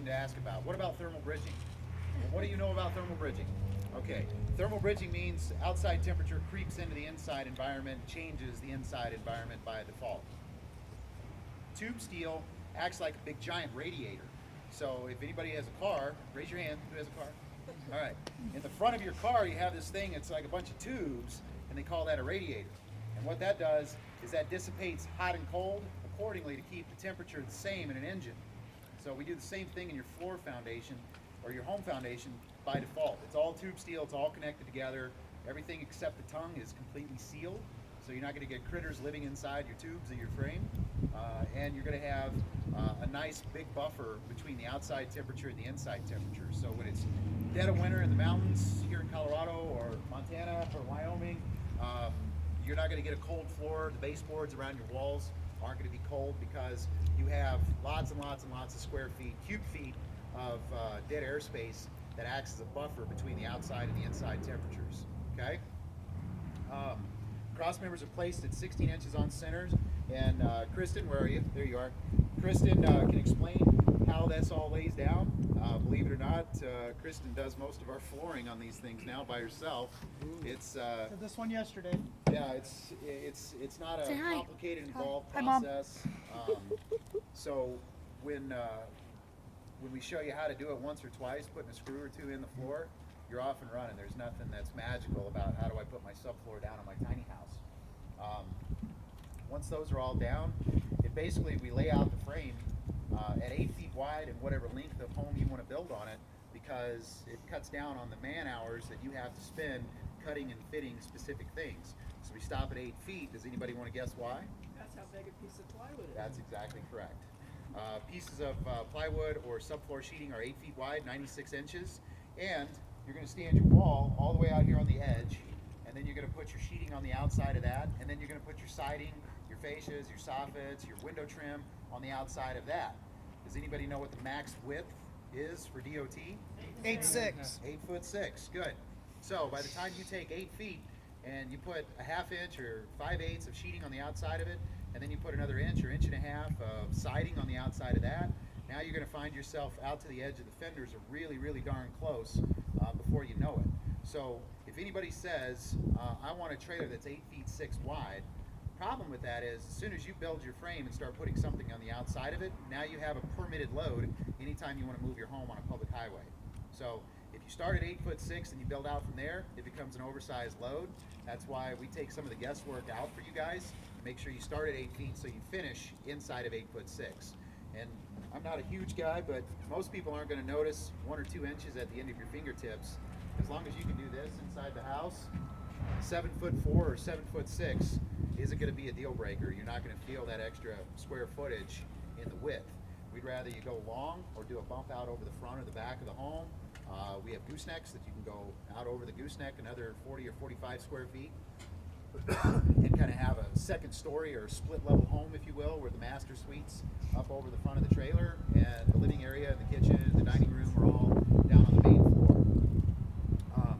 to ask about. What about thermal bridging? Well, what do you know about thermal bridging? Okay, thermal bridging means outside temperature creeps into the inside environment, changes the inside environment by default. Tube steel acts like a big giant radiator. So if anybody has a car, raise your hand. Who has a car? All right. In the front of your car, you have this thing. It's like a bunch of tubes, and they call that a radiator. And what that does is that dissipates hot and cold accordingly to keep the temperature the same in an engine. So we do the same thing in your floor foundation or your home foundation by default. It's all tube steel. It's all connected together. Everything except the tongue is completely sealed. So you're not going to get critters living inside your tubes of your frame. And you're going to have a nice big buffer between the outside temperature and the inside temperature. So when it's dead of winter in the mountains here in Colorado or Montana or Wyoming, you're not going to get a cold floor. The baseboards around your walls aren't going to be cold because you have lots and lots and lots of square feet, cube feet of dead airspace that acts as a buffer between the outside and the inside temperatures. Okay? Cross members are placed at 16 inches on centers. And Kristen, where are you? There you are. Kristen can explain how this all lays down. Believe it or not, Kristen does most of our flooring on these things now by herself. It's Did this one yesterday. yeah, it's not a Say hi. complicated, involved Hi, Mom. process. So when we show you how to do it once or twice, putting a screw or two in the floor, you're off and running. There's nothing that's magical about how do I put my subfloor down on my tiny house. Once those are all down, we lay out the frame at 8 feet wide and whatever length of home you want to build on it, because it cuts down on the man hours that you have to spend cutting and fitting specific things. So we stop at 8 feet. Does anybody want to guess why? That's how big a piece of plywood is. That's exactly correct. Pieces of plywood or subfloor sheeting are 8 feet wide, 96 inches, and you're going to stand your wall all the way out here on the edge, and then you're going to put your sheeting on the outside of that, and then you're going to put your siding, your fascias, your soffits, your window trim on the outside of that. Does anybody know what the max width is for DOT? 8'6". 8'6". Good. So by the time you take 8 feet and you put a ½ inch or 5/8 of sheeting on the outside of it, and then you put another inch or inch and a half of siding on the outside of that, now you're going to find yourself out to the edge of the fenders are really, really darn close before you know it. So if anybody says, I want a trailer that's 8'6" wide, problem with that is as soon as you build your frame and start putting something on the outside of it, now you have a permitted load anytime you want to move your home on a public highway. So if you start at 8'6" and you build out from there, it becomes an oversized load. That's why we take some of the guesswork out for you guys. Make sure you start at 8 feet so you finish inside of 8'6". And I'm not a huge guy, but most people aren't going to notice 1 or 2 inches at the end of your fingertips. As long as you can do this inside the house, 7'4" or 7'6" isn't going to be a deal breaker. You're not going to feel that extra square footage in the width. We'd rather you go long or do a bump out over the front or the back of the home. We have goosenecks that you can go out over the gooseneck another 40 or 45 square feet and kind of have a second story or split level home, if you will, where the master suite's up over the front of the trailer and the living area and the kitchen and the dining room are all down on the